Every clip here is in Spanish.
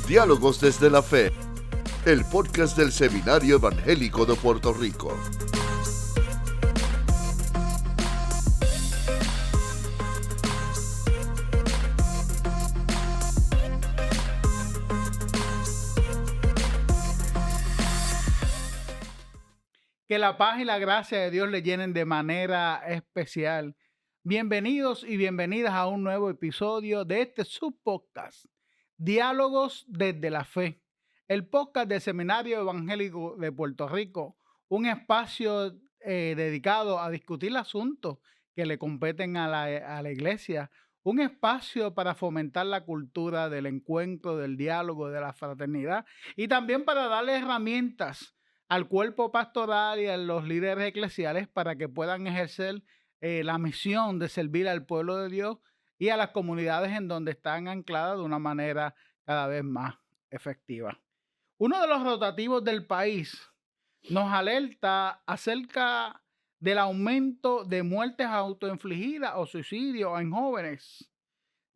Diálogos desde la Fe, el podcast del Seminario Evangélico de Puerto Rico. Que la paz y la gracia de Dios le llenen de manera especial. Bienvenidos y bienvenidas a un nuevo episodio de este subpodcast, Diálogos desde la Fe, el podcast del Seminario Evangélico de Puerto Rico, un espacio dedicado a discutir asuntos que le competen a la iglesia, un espacio para fomentar la cultura del encuentro, del diálogo, de la fraternidad y también para darle herramientas al cuerpo pastoral y a los líderes eclesiales para que puedan ejercer la misión de servir al pueblo de Dios y a las comunidades en donde están ancladas de una manera cada vez más efectiva. Uno de los rotativos del país nos alerta acerca del aumento de muertes autoinfligidas o suicidios en jóvenes.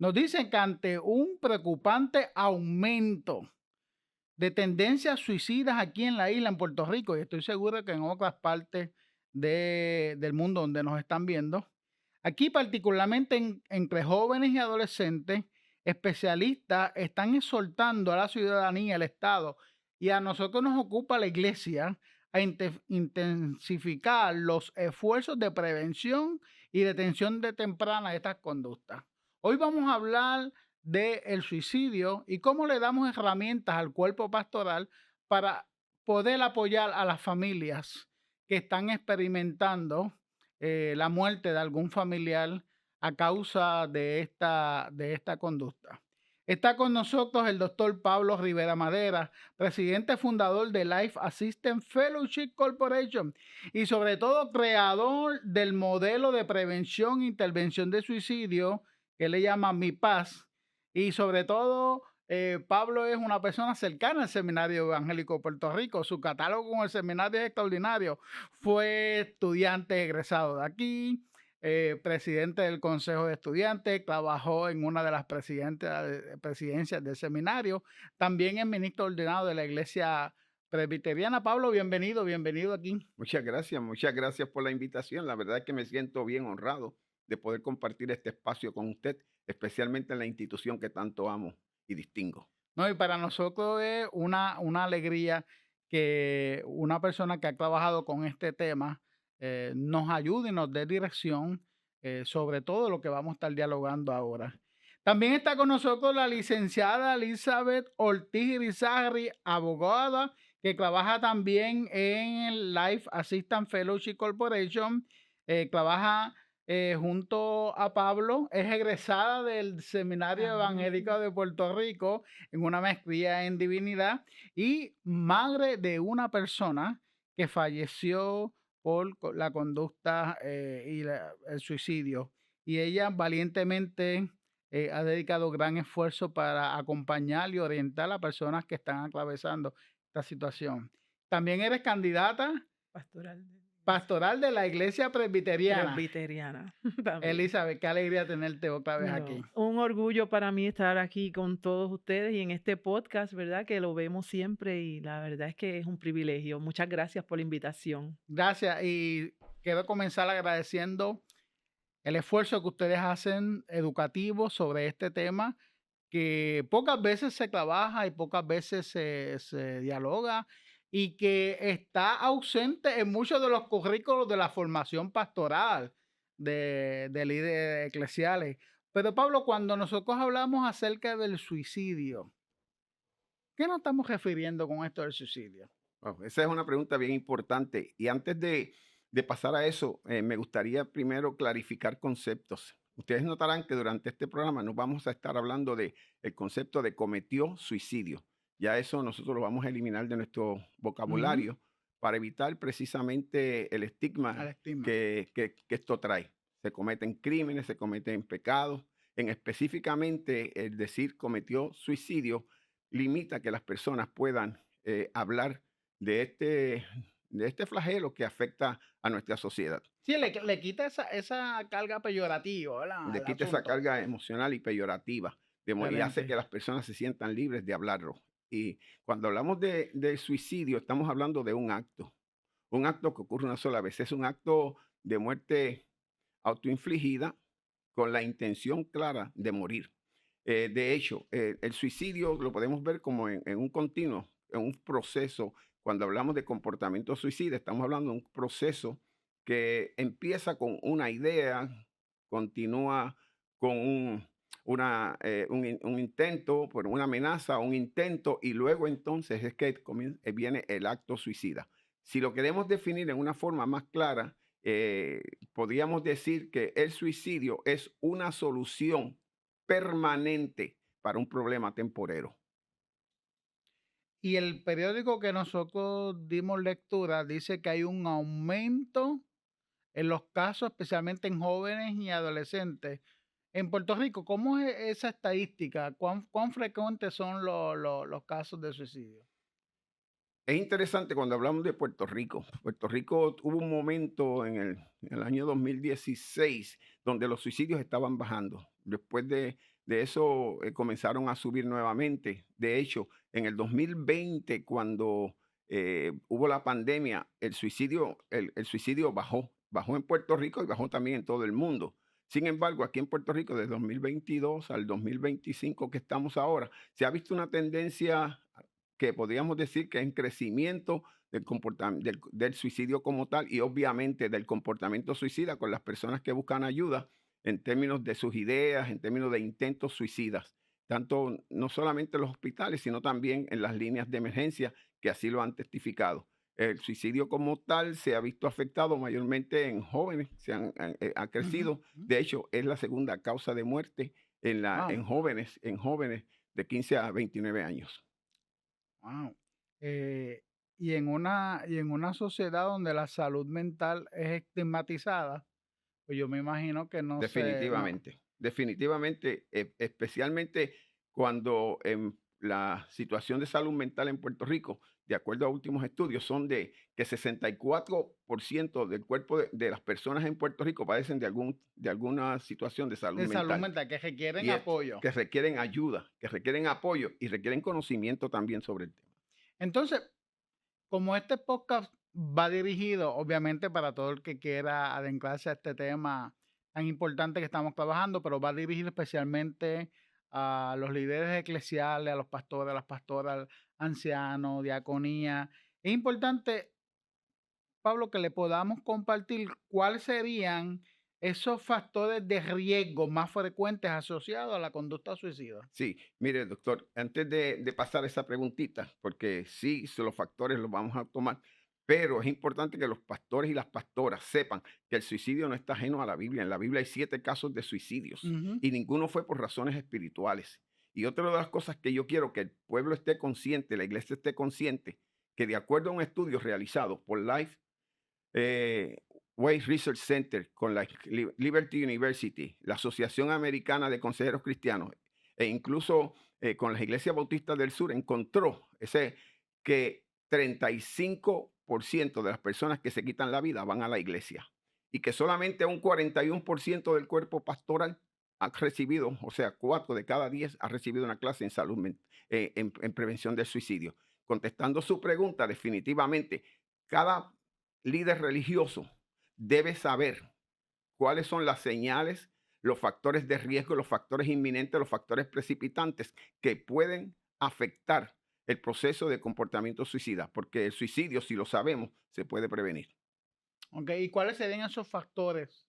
Nos dicen que ante un preocupante aumento de tendencias suicidas aquí en la isla, en Puerto Rico, y estoy seguro que en otras partes del mundo donde nos están viendo. Aquí particularmente entre jóvenes y adolescentes, especialistas están exhortando a la ciudadanía, al Estado, y a nosotros nos ocupa la iglesia a intensificar los esfuerzos de prevención y detención de temprana de estas conductas. Hoy vamos a hablar del suicidio y cómo le damos herramientas al cuerpo pastoral para poder apoyar a las familias que están experimentando la muerte de algún familiar a causa de esta conducta. Está con nosotros el doctor Pablo Rivera Madera, presidente fundador de Life Assistance Fellowship Corporation y sobre todo creador del modelo de prevención e intervención de suicidio que le llama Mi Paz. Y sobre todo, Pablo es una persona cercana al Seminario Evangélico de Puerto Rico. Su catálogo con el seminario es extraordinario. Fue estudiante egresado de aquí, presidente del Consejo de Estudiantes, trabajó en una de las presidencias del seminario. También es ministro ordenado de la Iglesia Presbiteriana. Pablo, bienvenido aquí. Muchas gracias por la invitación. La verdad es que me siento bien honrado de poder compartir este espacio con usted, especialmente en la institución que tanto amo y distingo. No, y para nosotros es una alegría que una persona que ha trabajado con este tema nos ayude y nos dé dirección sobre todo lo que vamos a estar dialogando ahora. También está con nosotros la licenciada Elizabeth Ortiz Irizarry, abogada, que trabaja también en el Life Assistance Fellowship Corporation, trabaja junto a Pablo, es egresada del Seminario Evangélico de Puerto Rico en una maestría en divinidad y madre de una persona que falleció por la conducta y el suicidio. Y ella valientemente ha dedicado gran esfuerzo para acompañar y orientar a personas que están atravesando esta situación. También eres candidata pastoral de la Iglesia Presbiteriana. También. Elizabeth, qué alegría tenerte otra vez aquí. Un orgullo para mí estar aquí con todos ustedes y en este podcast, ¿verdad? Que lo vemos siempre y la verdad es que es un privilegio. Muchas gracias por la invitación. Gracias y quiero comenzar agradeciendo el esfuerzo que ustedes hacen educativo sobre este tema que pocas veces se trabaja y pocas veces se dialoga y que está ausente en muchos de los currículos de la formación pastoral de líderes eclesiales. Pero Pablo, cuando nosotros hablamos acerca del suicidio, ¿qué nos estamos refiriendo con esto del suicidio? Wow, esa es una pregunta bien importante. Y antes de pasar a eso, me gustaría primero clarificar conceptos. Ustedes notarán que durante este programa nos vamos a estar hablando del concepto de cometió suicidio. Ya eso nosotros lo vamos a eliminar de nuestro vocabulario para evitar precisamente el estigma que esto trae. Se cometen crímenes, se cometen pecados. Específicamente, el decir cometió suicidio limita que las personas puedan hablar de este flagelo que afecta a nuestra sociedad. Sí, le quita esa carga peyorativa, ¿verdad? Le quita esa carga emocional y peyorativa. y hace que Excelente. las personas se sientan libres de hablarlo. Y cuando hablamos de suicidio, estamos hablando de un acto que ocurre una sola vez. Es un acto de muerte autoinfligida con la intención clara de morir. De hecho, el suicidio lo podemos ver como en un continuo, en un proceso. Cuando hablamos de comportamiento suicida, estamos hablando de un proceso que empieza con una idea, continúa con un intento, por una amenaza, un intento, y luego entonces es que viene el acto suicida. Si lo queremos definir en una forma más clara, podríamos decir que el suicidio es una solución permanente para un problema temporero. Y el periódico que nosotros dimos lectura dice que hay un aumento en los casos, especialmente en jóvenes y adolescentes. En Puerto Rico, ¿cómo es esa estadística? ¿Cuán frecuentes son los casos de suicidio? Es interesante cuando hablamos de Puerto Rico. Puerto Rico hubo un momento en el año 2016 donde los suicidios estaban bajando. Después de eso comenzaron a subir nuevamente. De hecho, en el 2020, cuando hubo la pandemia, el suicidio bajó. Bajó en Puerto Rico y bajó también en todo el mundo. Sin embargo, aquí en Puerto Rico, desde 2022 al 2025 que estamos ahora, se ha visto una tendencia que podríamos decir que es en crecimiento del suicidio como tal y obviamente del comportamiento suicida con las personas que buscan ayuda en términos de sus ideas, en términos de intentos suicidas, tanto no solamente en los hospitales, sino también en las líneas de emergencia que así lo han testificado. El suicidio como tal se ha visto afectado mayormente en jóvenes, ha Ujú, crecido. ujú. De hecho, es la segunda causa de muerte Wow, en jóvenes de 15 a 29 años. wow. Eh, y en una sociedad donde la salud mental es estigmatizada, pues yo me imagino que no se, no. Definitivamente, definitivamente, especialmente cuando la situación de salud mental en Puerto Rico, de acuerdo a últimos estudios, son de que 64% del cuerpo de las personas en Puerto Rico padecen de alguna situación de salud De salud mental mental, que requieren y es apoyo. que requieren ayuda, que requieren apoyo y requieren conocimiento también sobre el tema. Entonces, como este podcast va dirigido, obviamente, para todo el que quiera adentrarse a este tema tan importante que estamos trabajando, pero va dirigido especialmente a los líderes eclesiales, a los pastores, a las pastoras, ancianos, diaconía. Es importante, Pablo, que le podamos compartir cuáles serían esos factores de riesgo más frecuentes asociados a la conducta suicida. Sí, mire, doctor, antes de pasar esa preguntita, porque sí, los factores los vamos a tomar, pero es importante que los pastores y las pastoras sepan que el suicidio no está ajeno a la Biblia. En la Biblia hay 7 casos de suicidios Ujú. y ninguno fue por razones espirituales. Y otra de las cosas que yo quiero que el pueblo esté consciente, la iglesia esté consciente, que de acuerdo a un estudio realizado por Life eh, Way Research Center con la Liberty University, la Asociación Americana de Consejeros Cristianos e incluso con las iglesias bautistas del sur, encontró que 35% de las personas que se quitan la vida van a la iglesia y que solamente un 41% del cuerpo pastoral ha recibido, o sea, 4 de cada 10 ha recibido una clase en salud, en prevención del suicidio. Contestando su pregunta, definitivamente, cada líder religioso debe saber cuáles son las señales, los factores de riesgo, los factores inminentes, los factores precipitantes que pueden afectar el proceso de comportamiento suicida, porque el suicidio, si lo sabemos, se puede prevenir. Ok, ¿y cuáles serían esos factores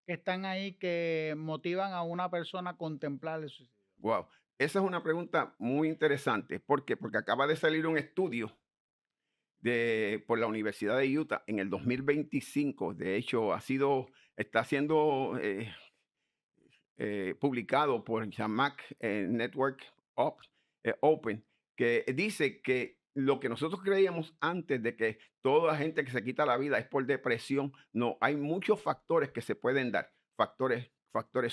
que están ahí que motivan a una persona a contemplar el suicidio? Wow, esa es una pregunta muy interesante. ¿Por qué? Porque acaba de salir un estudio por la Universidad de Utah en el 2025. De hecho, está siendo publicado por Jamac Network Open, que dice que lo que nosotros creíamos antes de que toda la gente que se quita la vida es por depresión, no, hay muchos factores que se pueden dar, factores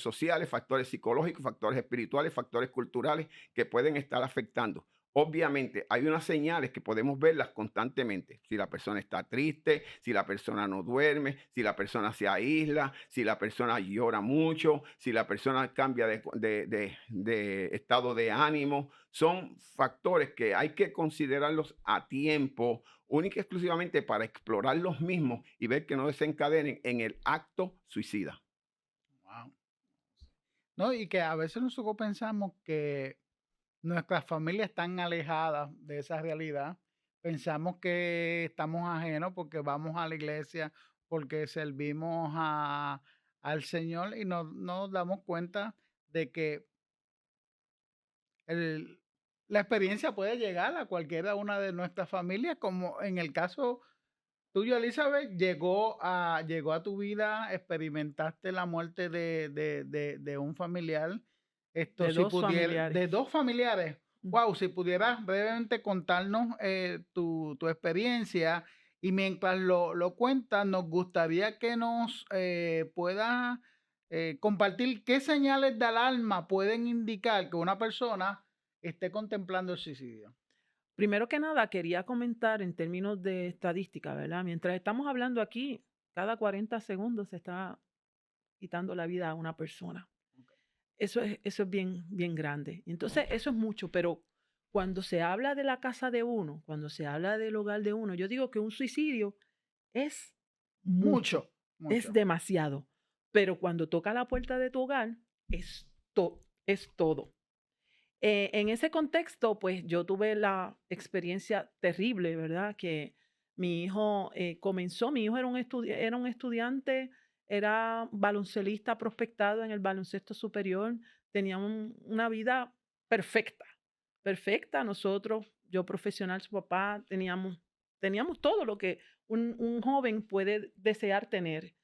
sociales, factores psicológicos, factores espirituales, factores culturales que pueden estar afectando. Obviamente, hay unas señales que podemos verlas constantemente. Si la persona está triste, si la persona no duerme, si la persona se aísla, si la persona llora mucho, si la persona cambia de estado de ánimo. Son factores que hay que considerarlos a tiempo, única y exclusivamente para explorar los mismos y ver que no desencadenen en el acto suicida. Wow. No, y que a veces nosotros pensamos que nuestras familias están alejadas de esa realidad. Pensamos que estamos ajenos porque vamos a la iglesia, porque servimos al Señor y no nos damos cuenta de que el- la experiencia puede llegar a cualquiera una de nuestras familias, como en el caso tuyo, Elizabeth, llegó a tu vida, experimentaste la muerte de un familiar. Esto, de si dos pudiera, familiares. de dos familiares. Mm. Wow, si pudieras brevemente contarnos tu experiencia y mientras lo cuentas, nos gustaría que nos puedas compartir qué señales de alarma pueden indicar que una persona esté contemplando el suicidio. Primero que nada, quería comentar en términos de estadística, ¿verdad? Mientras estamos hablando aquí, cada 40 segundos se está quitando la vida a una persona. Eso es bien, bien grande. Entonces, eso es mucho, pero cuando se habla de la casa de uno, cuando se habla del hogar de uno, yo digo que un suicidio es mucho, Mucho, es mucho. demasiado. Pero cuando toca la puerta de tu hogar, es todo. En ese contexto, pues yo tuve la experiencia terrible, ¿verdad? Que mi hijo mi hijo era un estudiante, era baloncelista prospectado en el baloncesto superior, tenía una vida perfecta, perfecta. Nosotros, yo profesional, su papá, teníamos todo lo que un joven puede desear tener.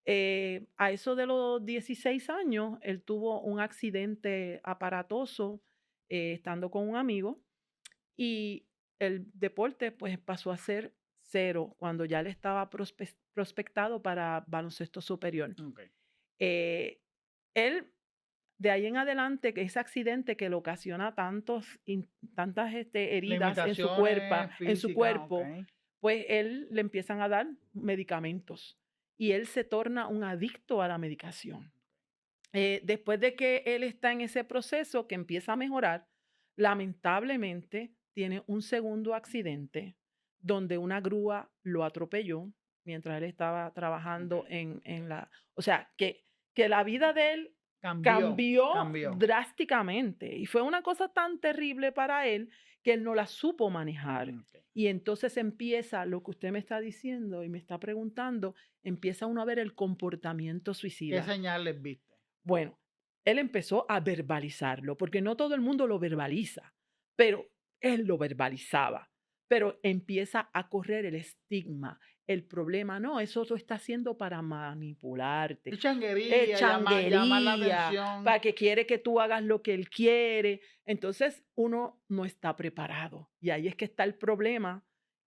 A eso de los 16 años, él tuvo un accidente aparatoso estando con un amigo y el deporte pues pasó a ser cero cuando ya él estaba prospectado para baloncesto superior. Ok. Eh, Él, de ahí en adelante, que ese accidente que le ocasiona tantas heridas Limitaciones en su físicas, ok. cuerpo, pues él le empiezan a dar medicamentos y él se torna un adicto a la medicación. Después de que él está en ese proceso que empieza a mejorar, lamentablemente tiene un segundo accidente donde una grúa lo atropelló mientras él estaba trabajando Ok. en la... O sea, que la vida de él cambió Cambió. drásticamente y fue una cosa tan terrible para él que él no la supo manejar. Ok. Y entonces empieza lo que usted me está diciendo y me está preguntando, empieza uno a ver el comportamiento ¿Qué suicida. señales viste? Bueno, él empezó a verbalizarlo, porque no todo el mundo lo verbaliza, pero él lo verbalizaba. Pero empieza a correr el estigma, el problema, no, eso lo está haciendo para manipularte, Es es changuería, llama la changuería, atención. para que quiere que tú hagas lo que él quiere. Entonces, uno no está preparado. Y ahí es que está el problema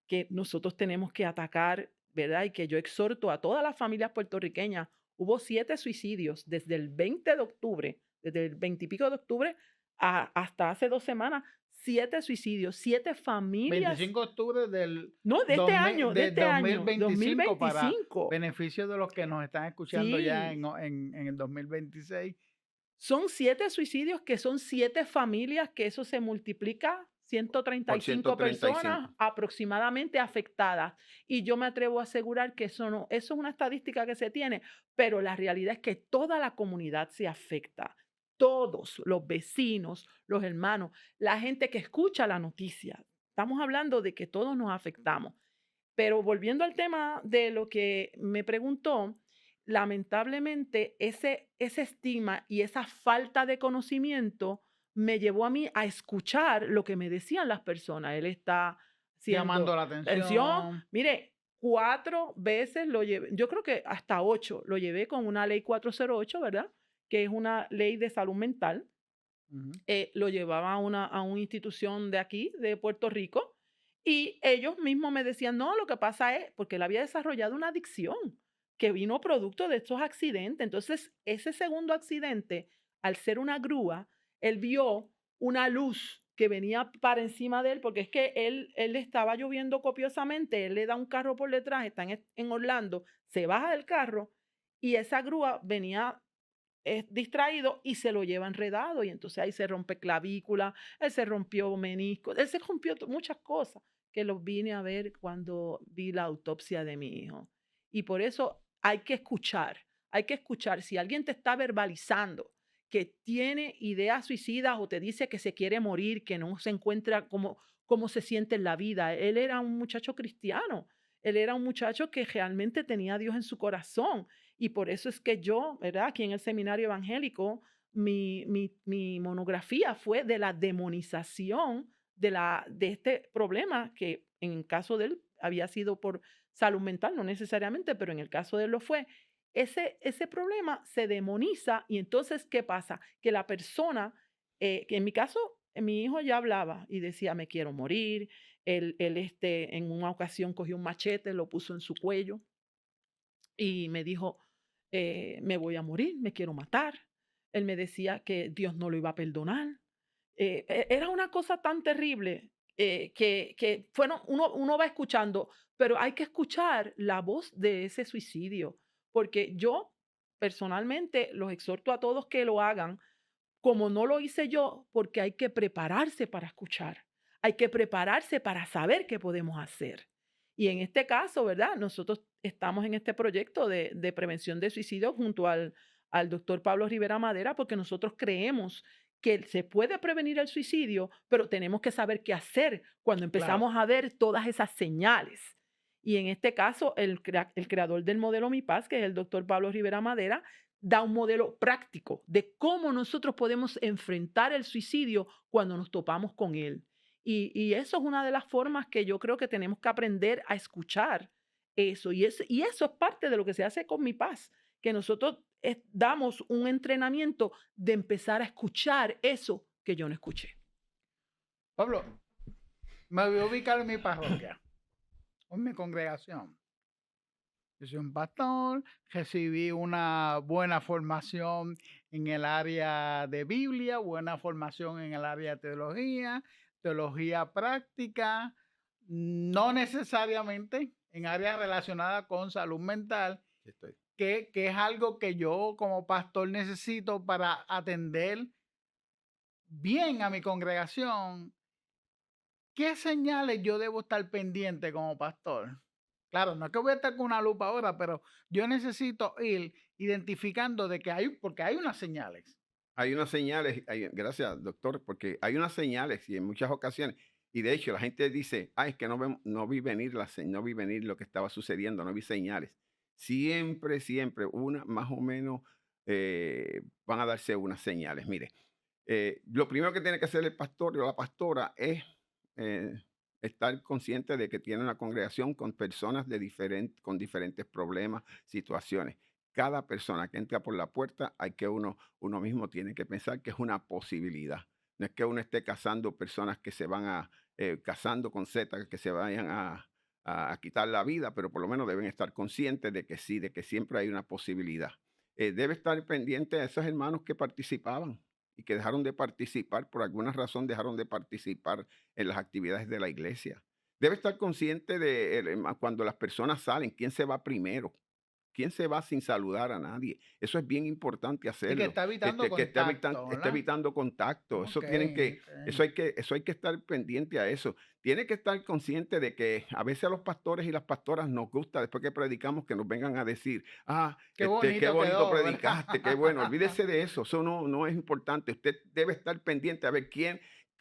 que nosotros tenemos que atacar, ¿verdad? Y que yo exhorto a todas las familias puertorriqueñas. Hubo 7 suicidios desde el 20 de octubre, desde el 20 y pico de octubre hasta hace 2 semanas. 7 suicidios, 7 familias. 25 de octubre del No, de este año, del 2025 para 2025. beneficio de los que nos están escuchando ya Sí, en el 2026. son 7 suicidios que son 7 familias, que eso se multiplica, Por 135 135. personas aproximadamente afectadas. Y yo me atrevo a asegurar que eso es una estadística que se tiene, pero la realidad es que toda la comunidad se afecta. Todos, los vecinos, los hermanos, la gente que escucha la noticia. Estamos hablando de que todos nos afectamos. Pero volviendo al tema de lo que me preguntó, lamentablemente ese estigma y esa falta de conocimiento me llevó a mí a escuchar lo que me decían las personas. Él está Llamando siendo la atención. atención. Mire, 4 veces lo llevé, yo creo que hasta 8 lo llevé con una ley 408, ¿verdad? Que es una ley de salud mental. Ujú. Lo llevaba a una institución de aquí, de Puerto Rico, y ellos mismos me decían, no, lo que pasa es, porque él había desarrollado una adicción que vino producto de estos accidentes. Entonces, ese segundo accidente, al ser una grúa, él vio una luz que venía para encima de él, porque es que él estaba lloviendo copiosamente, él le da un carro por detrás, están en Orlando, se baja del carro y esa grúa venía distraído y se lo lleva enredado y entonces ahí se rompe clavícula, él se rompió menisco, él se rompió muchas cosas que los vine a ver cuando vi la autopsia de mi hijo. Y por eso hay que escuchar. Si alguien te está verbalizando que tiene ideas suicidas o te dice que se quiere morir, que no se encuentra como se siente en la vida, él era un muchacho cristiano, él era un muchacho que realmente tenía a Dios en su corazón y por eso es que yo, ¿verdad? Aquí en el seminario evangélico, mi monografía fue de la demonización de este problema que en el caso de él había sido por salud mental, no necesariamente, pero en el caso de él lo fue. Ese problema se demoniza y entonces, ¿qué pasa? Que la persona, que en mi caso, mi hijo ya hablaba y decía, me quiero morir. Él en una ocasión cogió un machete, lo puso en su cuello y me dijo, me voy a morir, me quiero matar. Él me decía que Dios no lo iba a perdonar. Era una cosa tan terrible que bueno, uno va escuchando, pero hay que escuchar la voz de ese suicidio, porque yo personalmente los exhorto a todos que lo hagan, como no lo hice yo, porque hay que prepararse para escuchar, hay que prepararse para saber qué podemos hacer. Y en este caso, ¿verdad? Nosotros estamos en este proyecto de prevención de suicidio junto al doctor Pablo Rivera Madera, porque nosotros creemos que se puede prevenir el suicidio, pero tenemos que saber qué hacer cuando Claro. empezamos a ver todas esas señales. Y en este caso, el creador del modelo Mi Paz, que es el doctor Pablo Rivera Madera, da un modelo práctico de cómo nosotros podemos enfrentar el suicidio cuando nos topamos con él. Y eso es una de las formas que yo creo que tenemos que aprender a escuchar eso. Y eso es parte de lo que se hace con Mi Paz, que nosotros damos un entrenamiento de empezar a escuchar eso que yo no escuché. Pablo, me voy a ubicar en mi parroquia, en mi congregación. Yo soy un pastor, recibí una buena formación en el área de Biblia, buena formación en el área de teología práctica, no necesariamente en áreas relacionadas con salud mental, Estoy. que es algo que yo como pastor necesito para atender bien a mi congregación. ¿Qué señales yo debo estar pendiente como pastor? Claro, no es que voy a estar con una lupa ahora, pero yo necesito ir identificando de que porque hay unas señales. Hay unas señales, gracias doctor, porque hay unas señales y en muchas ocasiones, y de hecho la gente dice, es que no vi venir no vi venir lo que estaba sucediendo, no vi señales. Siempre, siempre, una más o menos van a darse unas señales. Mire, lo primero que tiene que hacer el pastor o la pastora es eh, estar consciente de que tiene una congregación con personas con diferentes problemas, situaciones. Cada persona que entra por la puerta, uno mismo tiene que pensar que es una posibilidad. No es que uno esté cazando personas que se van cazando con Z, que se vayan a quitar la vida, pero por lo menos deben estar conscientes de que sí, de que siempre hay una posibilidad. Debe estar pendiente de esos hermanos que participaban y que dejaron de participar, por alguna razón dejaron de participar en las actividades de la iglesia. Debe estar consciente de cuando las personas salen, quién se va primero, quién se va sin saludar a nadie. Eso es bien importante Y que hacerlo. está evitando Que contacto, está ¿verdad? evitando contacto. Ok, Eso hay que estar pendiente a eso. Tiene que estar consciente de que a veces a los pastores y las pastoras nos gusta, después que predicamos, que nos vengan a decir, Qué qué bonito bonito quedó, ¿verdad? predicaste, qué bueno. Olvídese de eso. Eso no es importante. Usted debe estar pendiente a ver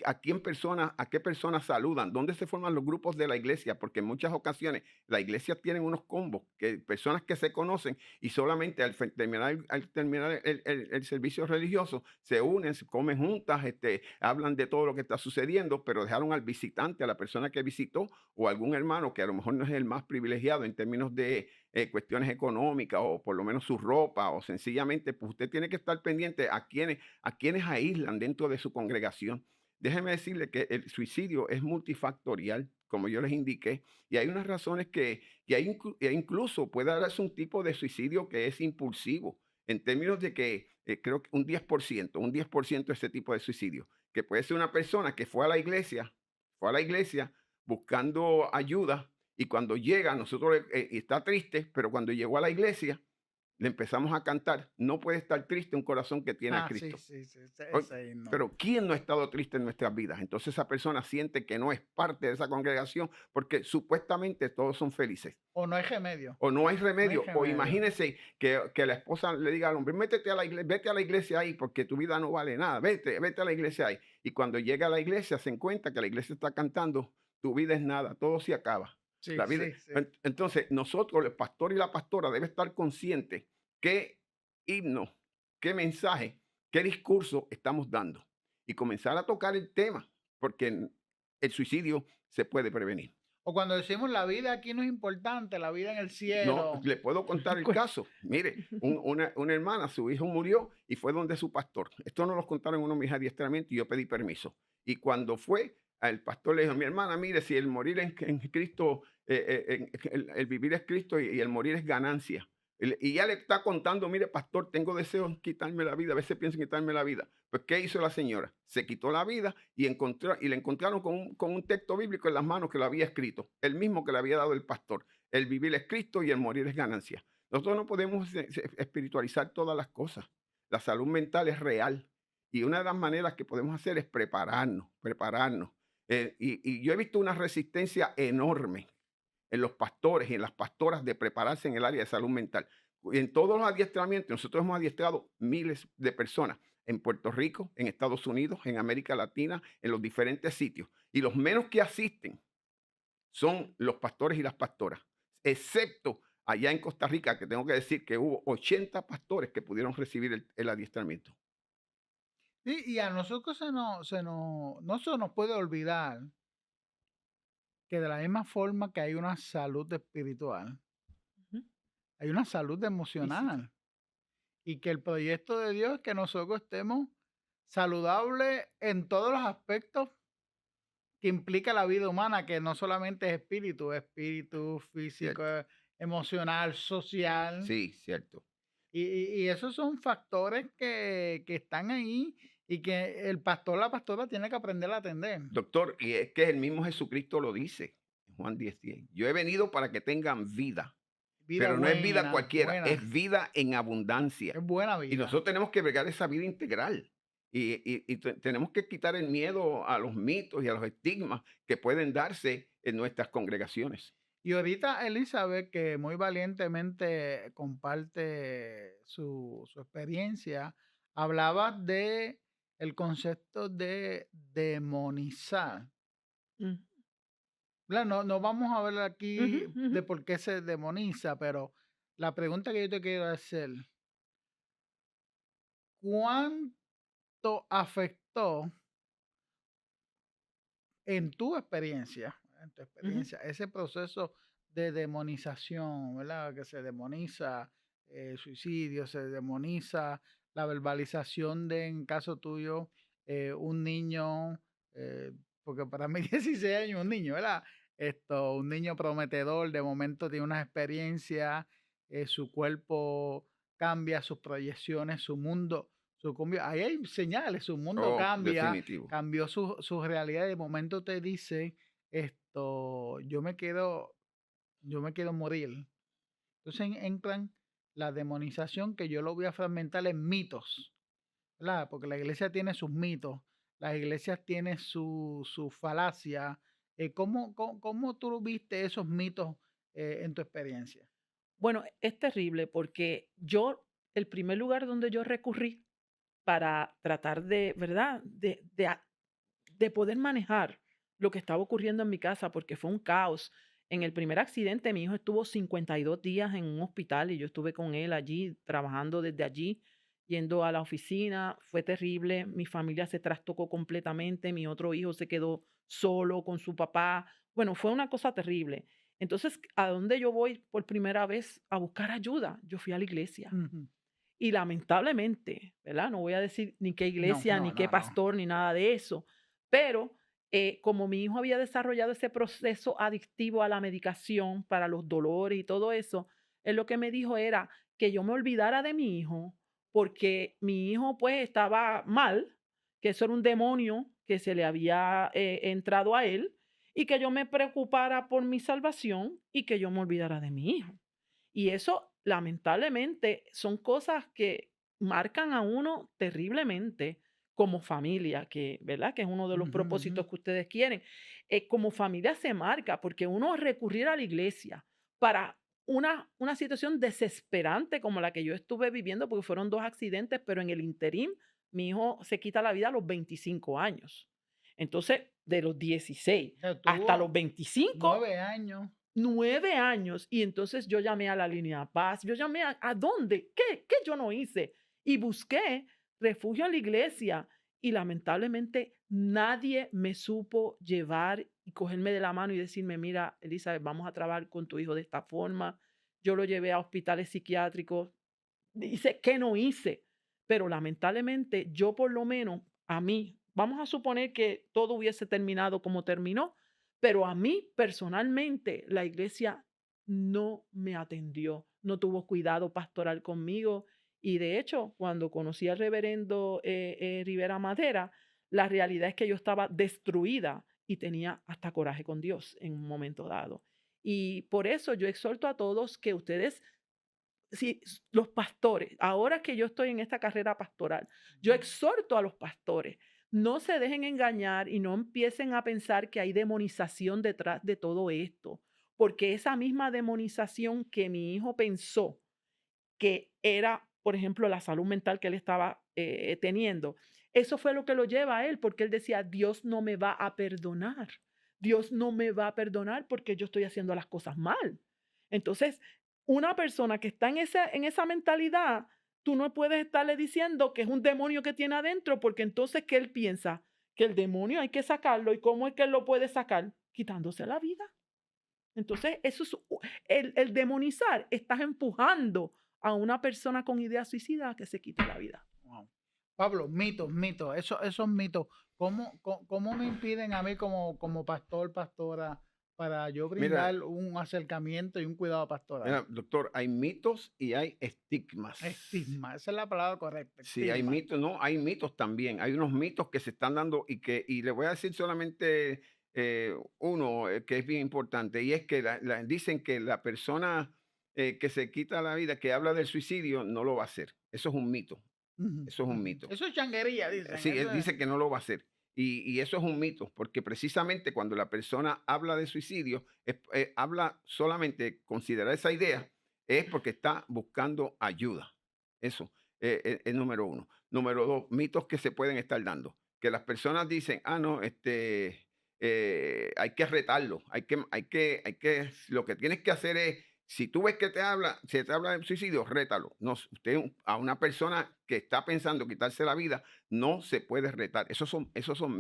a qué personas saludan, dónde se forman los grupos de la iglesia, porque en muchas ocasiones la iglesia tiene unos combos, que personas que se conocen y solamente al terminar el servicio religioso se unen, se comen juntas, hablan de todo lo que está sucediendo, pero dejaron al visitante, a la persona que visitó o algún hermano que a lo mejor no es el más privilegiado en términos de cuestiones económicas o por lo menos su ropa o sencillamente, pues usted tiene que estar pendiente a quienes aíslan dentro de su congregación. Déjeme decirle que el suicidio es multifactorial, como yo les indiqué, y hay unas razones incluso puede darse un tipo de suicidio que es impulsivo, en términos de que creo que un 10% de ese tipo de suicidio, que puede ser una persona que fue a la iglesia buscando ayuda y cuando llega, está triste, pero cuando llegó a la iglesia, le empezamos a cantar, no puede estar triste un corazón que tiene a Ah, sí, Cristo. sí, sí, Oy, ese himno. pero ¿quién no ha estado triste en nuestras vidas? Entonces esa persona siente que no es parte de esa congregación porque supuestamente todos son felices. O no hay remedio. O no hay No hay remedio. O remedio. imagínese que la esposa le diga al hombre, métete a la iglesia, vete a la iglesia ahí porque tu vida no vale nada. Vete a la iglesia ahí. Y cuando llega a la iglesia se encuentra que la iglesia está cantando, tu vida es nada, todo se acaba. Sí, La vida. sí, sí. Entonces nosotros, el pastor y la pastora, debe estar consciente qué himno, qué mensaje, qué discurso estamos dando. Y comenzar a tocar el tema, porque el suicidio se puede prevenir. O cuando decimos la vida aquí no es importante, la vida en el No, cielo. le puedo contar el Cu- caso. Mire, una hermana, su hijo murió y fue donde su pastor. Esto no lo contaron en uno de mis adiestramientos y yo pedí permiso. Y cuando fue, el pastor le dijo, mi hermana, mire, si el morir en Cristo, el vivir es Cristo y el morir es ganancia. Y ya le está contando, mire, pastor, tengo deseos de quitarme la vida. A veces piensan quitarme la vida. Pues, ¿qué hizo la señora? Se quitó la vida y le encontraron con un texto bíblico en las manos que lo había escrito, el mismo que le había dado el pastor. El vivir es Cristo y el morir es ganancia. Nosotros no podemos espiritualizar todas las cosas. La salud mental es real. Y una de las maneras que podemos hacer es prepararnos. Y yo he visto una resistencia enorme en los pastores y en las pastoras de prepararse en el área de salud mental. En todos los adiestramientos, nosotros hemos adiestrado miles de personas en Puerto Rico, en Estados Unidos, en América Latina, en los diferentes sitios. Y los menos que asisten son los pastores y las pastoras, excepto allá en Costa Rica, que tengo que decir que hubo 80 pastores que pudieron recibir el adiestramiento. Sí, y a nosotros no se nos puede olvidar que de la misma forma que hay una salud espiritual, Ujú. hay una salud Sí, sí. emocional. Y que el proyecto de Dios es que nosotros estemos saludables en todos los aspectos que implica la vida humana, que no solamente es espíritu, físico, Cierto. emocional, social. Sí, cierto. Y esos son factores que están ahí y que el pastor, la pastora tiene que aprender a atender. Doctor, y es que el mismo Jesucristo lo dice en Juan 10:10. Yo he venido para que tengan vida, Vida pero no es vida buena, cualquiera, buena, es vida en abundancia. es buena Y vida. nosotros tenemos que bregar esa vida integral. Y tenemos que quitar el miedo a los mitos y a los estigmas que pueden darse en nuestras congregaciones. Y ahorita Elizabeth, que muy valientemente comparte su experiencia, hablaba de el concepto de demonizar. Mm. ¿Verdad? No vamos a hablar aquí Ujú, ujú. de por qué se demoniza, pero la pregunta que yo te quiero hacer, ¿cuánto afectó en tu Ujú. experiencia, ese proceso de demonización, ¿verdad? Que se demoniza el suicidio, se demoniza la verbalización de, en caso tuyo, un niño, porque para mí 16 años, un niño, ¿verdad? Un niño prometedor, de momento tiene unas experiencias, su cuerpo cambia, sus proyecciones, su mundo, ahí hay señales, su mundo Oh, cambia, definitivo. cambió su realidad y de momento te dice yo me quiero morir. Entonces entran la demonización que yo lo voy a fragmentar en mitos, ¿verdad? Porque la iglesia tiene sus mitos, las iglesias tienen su falacia. ¿Cómo tú viste esos mitos en tu experiencia? Bueno, es terrible porque el primer lugar donde yo recurrí para tratar de, ¿verdad? De poder manejar lo que estaba ocurriendo en mi casa, porque fue un caos. En el primer accidente, mi hijo estuvo 52 días en un hospital y yo estuve con él allí, trabajando desde allí, yendo a la oficina. Fue terrible. Mi familia se trastocó completamente. Mi otro hijo se quedó solo con su papá. Bueno, fue una cosa terrible. Entonces, ¿a dónde yo voy por primera vez a buscar ayuda? Yo fui a la iglesia. Ujú. Y lamentablemente, ¿verdad? No voy a decir ni qué No, iglesia, no, ni qué no, no. pastor, ni nada de eso, pero como mi hijo había desarrollado ese proceso adictivo a la medicación para los dolores y todo eso, él lo que me dijo era que yo me olvidara de mi hijo, porque mi hijo pues estaba mal que eso era un demonio que se le había entrado a él y que yo me preocupara por mi salvación y que yo me olvidara de mi hijo. Y eso, lamentablemente, son cosas que marcan a uno terriblemente como familia, que, ¿verdad? Que es uno de los Ujú, ujú. propósitos que ustedes quieren. Como familia se marca porque uno recurrir a la iglesia para una situación desesperante como la que yo estuve viviendo, porque fueron 2 accidentes, pero en el interín mi hijo se quita la vida a los 25 años. Entonces, de los 16 hasta los Estuvo 25, 9 años. 9 años. Y entonces yo llamé a la línea de paz. Yo llamé ¿a dónde? ¿Qué yo no hice? Y busqué refugio en la iglesia. Y lamentablemente nadie me supo llevar y cogerme de la mano y decirme, mira, Elizabeth, vamos a trabajar con tu hijo de esta forma. Yo lo llevé a hospitales psiquiátricos. Dice que no hice. Pero lamentablemente yo por lo menos, a mí, vamos a suponer que todo hubiese terminado como terminó, pero a mí personalmente la iglesia no me atendió, no tuvo cuidado pastoral conmigo. Y de hecho, cuando conocí al reverendo Rivera Madera, la realidad es que yo estaba destruida y tenía hasta coraje con Dios en un momento dado. Y por eso yo exhorto a todos que ustedes, si los pastores, ahora que yo estoy en esta carrera pastoral, yo exhorto a los pastores, no se dejen engañar y no empiecen a pensar que hay demonización detrás de todo esto, porque esa misma demonización que mi hijo pensó que era, por ejemplo, la salud mental que él estaba teniendo, eso fue lo que lo lleva a él, porque él decía, Dios no me va a perdonar, Dios no me va a perdonar porque yo estoy haciendo las cosas mal. Entonces, una persona que está en esa mentalidad, tú no puedes estarle diciendo que es un demonio que tiene adentro, porque entonces, ¿qué él piensa? Que el demonio hay que sacarlo. ¿Y cómo es que él lo puede sacar? Quitándose la vida. Entonces, eso es el demonizar, estás empujando a una persona con idea suicida a que se quite la vida. Wow. Pablo, mitos, mitos, esos mitos, ¿cómo me impiden a mí como pastor, pastora, para yo Mira, brindar un acercamiento y un cuidado pastoral? mira, doctor, hay mitos y hay estigmas. Estigma, esa es la palabra correcta, Sí, hay estigma. mitos, no, hay mitos también. Hay unos mitos que se están dando y le voy a decir solamente uno que es bien importante y es que dicen que la persona que se quita la vida, que habla del suicidio, no lo va a hacer. Eso es un mito. Ujú, Eso es un ujú. mito. Eso es changuería, dicen. Sí, él Eso es. dice que no lo va a hacer. Y eso es un mito, porque precisamente cuando la persona habla de suicidio, habla solamente, considera esa idea, es porque está buscando ayuda. Eso es número uno. Número dos, mitos que se pueden estar dando. Que las personas dicen, ah, no, hay que retarlo, lo que tienes que hacer es, si tú ves que se te habla de suicidio, rétalo. No, a una persona que está pensando quitarse la vida, no se puede retar. Esos son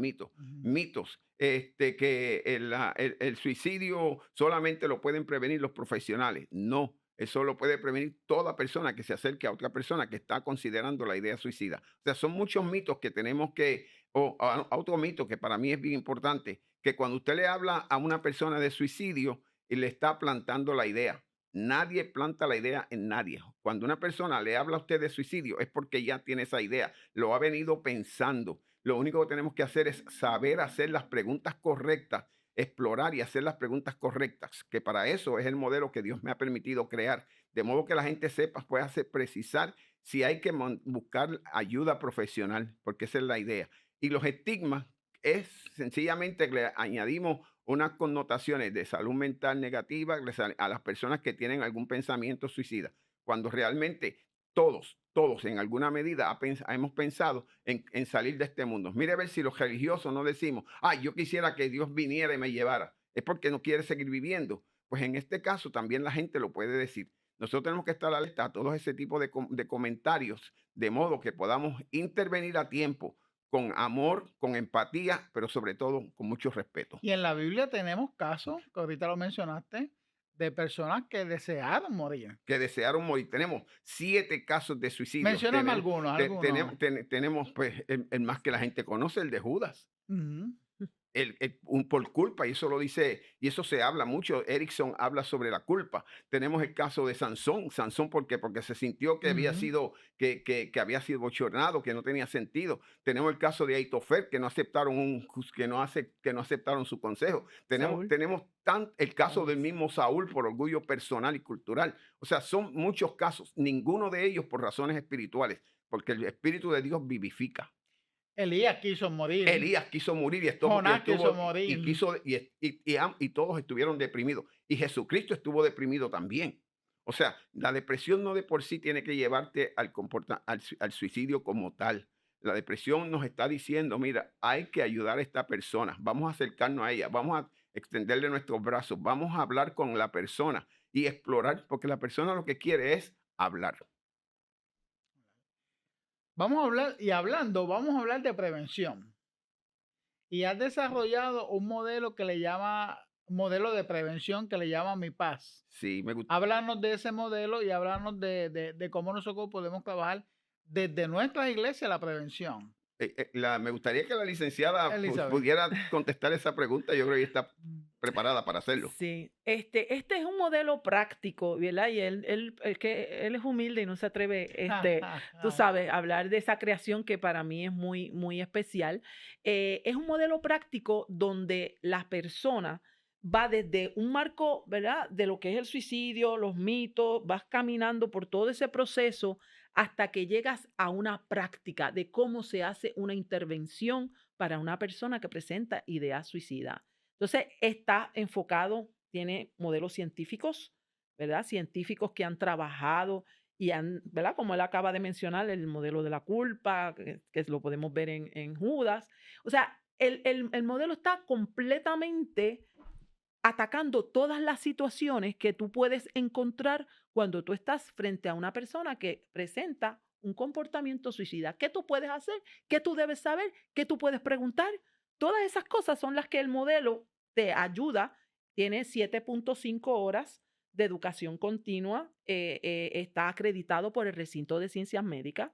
mitos. Ujú. Mitos. Que el suicidio solamente lo pueden prevenir los profesionales. No, eso lo puede prevenir toda persona que se acerque a otra persona que está considerando la idea suicida. O sea, son muchos mitos que tenemos a otro mito que para mí es bien importante, que cuando usted le habla a una persona de suicidio y le está plantando la idea. Nadie planta la idea en nadie. Cuando una persona le habla a usted de suicidio es porque ya tiene esa idea, lo ha venido pensando. Lo único que tenemos que hacer es saber hacer las preguntas correctas, explorar y hacer las preguntas correctas, que para eso es el modelo que Dios me ha permitido crear, de modo que la gente sepa, pueda hacer precisar si hay que buscar ayuda profesional, porque esa es la idea. Y los estigmas es sencillamente que le añadimos unas connotaciones de salud mental negativa a las personas que tienen algún pensamiento suicida, cuando realmente todos en alguna medida hemos pensado en salir de este mundo. Mire a ver si los religiosos no decimos, yo quisiera que Dios viniera y me llevara, es porque no quiere seguir viviendo. Pues en este caso también la gente lo puede decir. Nosotros tenemos que estar alerta a todo ese tipo de comentarios, de modo que podamos intervenir a tiempo, con amor, con empatía, pero sobre todo con mucho respeto. Y en la Biblia tenemos casos, que ahorita lo mencionaste, de personas que desearon morir. Que desearon morir. Tenemos 7 casos de suicidio. Mencióname algunos, algunos. Tenemos pues el más que la gente conoce, el de Judas. Ujú. por culpa, y eso lo dice, y eso se habla mucho. Erickson habla sobre la culpa. Tenemos el caso de Sansón. Sansón, ¿por qué? Porque se sintió que había Ujú. sido, que había sido bochornado, que no tenía sentido. Tenemos el caso de Aitofel, que no aceptaron que no aceptaron su consejo. Saúl. Tenemos el caso Saúl, del sí. mismo Saúl por orgullo personal y cultural. O sea, son muchos casos, ninguno de ellos por razones espirituales, porque el Espíritu de Dios vivifica. Elías quiso morir. Elías quiso morir y Jonás quiso estuvo morir. y quiso y todos estuvieron deprimidos. Y Jesucristo estuvo deprimido también. O sea, la depresión no de por sí tiene que llevarte al suicidio como tal. La depresión nos está diciendo, mira, hay que ayudar a esta persona, vamos a acercarnos a ella, vamos a extenderle nuestros brazos, vamos a hablar con la persona y explorar, porque la persona lo que quiere es hablar. Vamos a hablar, y hablando, vamos a hablar de prevención. Y has desarrollado un modelo que le llama, modelo de prevención que le llama Mi Paz. Sí, me gusta. Háblanos de ese modelo y háblanos de cómo nosotros podemos trabajar desde nuestra iglesia la prevención. Me gustaría que la licenciada Elizabeth. pudiera contestar esa pregunta. Yo creo que ella está preparada para hacerlo. Sí, este es un modelo práctico, ¿verdad? Y él es humilde y no se atreve, tú sabes, a hablar de esa creación que para mí es muy, muy especial. Es un modelo práctico donde la persona va desde un marco, ¿verdad? De lo que es el suicidio, los mitos, vas caminando por todo ese proceso hasta que llegas a una práctica de cómo se hace una intervención para una persona que presenta ideas suicidas. Entonces, está enfocado, tiene modelos científicos, ¿verdad? Científicos que han trabajado y han, ¿verdad? Como él acaba de mencionar, el modelo de la culpa, que lo podemos ver en Judas. O sea, el modelo está completamente atacando todas las situaciones que tú puedes encontrar cuando tú estás frente a una persona que presenta un comportamiento suicida. ¿Qué tú puedes hacer? ¿Qué tú debes saber? ¿Qué tú puedes preguntar? Todas esas cosas son las que el modelo te ayuda. Tiene 7.5 horas de educación continua. Está acreditado por el recinto de ciencias médicas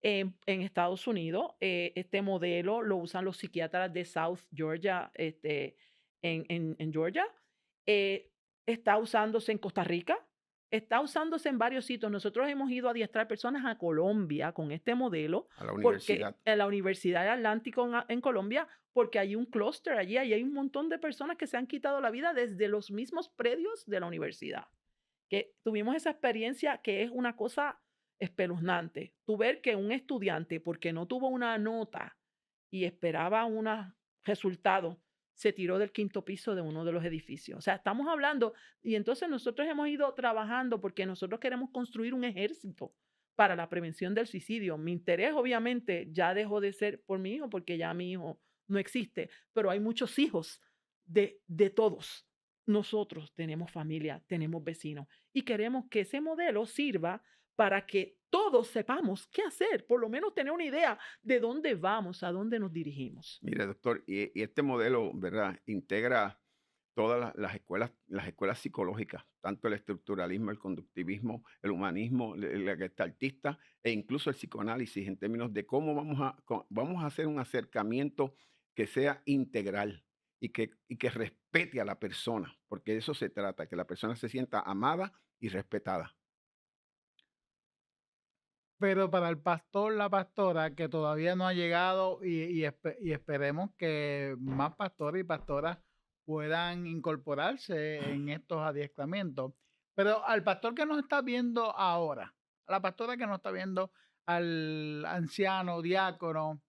en Estados Unidos. Este modelo lo usan los psiquiatras de South Georgia, en Georgia. Está usándose en Costa Rica. Está usándose en varios sitios. Nosotros hemos ido a adiestrar personas a Colombia con este modelo, A la porque universidad. en la Universidad del Atlántico en Colombia, porque hay un clúster allí, hay un montón de personas que se han quitado la vida desde los mismos predios de la universidad. Que tuvimos esa experiencia que es una cosa espeluznante. Tú ver que un estudiante, porque no tuvo una nota y esperaba un resultado, se tiró del quinto piso de uno de los edificios. O sea, estamos hablando, y entonces nosotros hemos ido trabajando porque nosotros queremos construir un ejército para la prevención del suicidio. Mi interés, obviamente, ya dejó de ser por mi hijo, porque ya mi hijo no existe, pero hay muchos hijos de todos. Nosotros tenemos familia, tenemos vecinos, y queremos que ese modelo sirva para que todos sepamos qué hacer, por lo menos tener una idea de dónde vamos, a dónde nos dirigimos. Mire, doctor, y este modelo, ¿verdad? Integra todas las escuelas psicológicas, tanto el estructuralismo, el conductivismo, el humanismo, la gestaltista e incluso el psicoanálisis en términos de cómo vamos a hacer un acercamiento que sea integral y que respete a la persona, porque de eso se trata, que la persona se sienta amada y respetada. Pero para el pastor, la pastora, que todavía no ha llegado y esperemos que más pastores y pastoras puedan incorporarse en estos adiestramientos. Pero al pastor que nos está viendo ahora, a la pastora que nos está viendo, al anciano, diácono,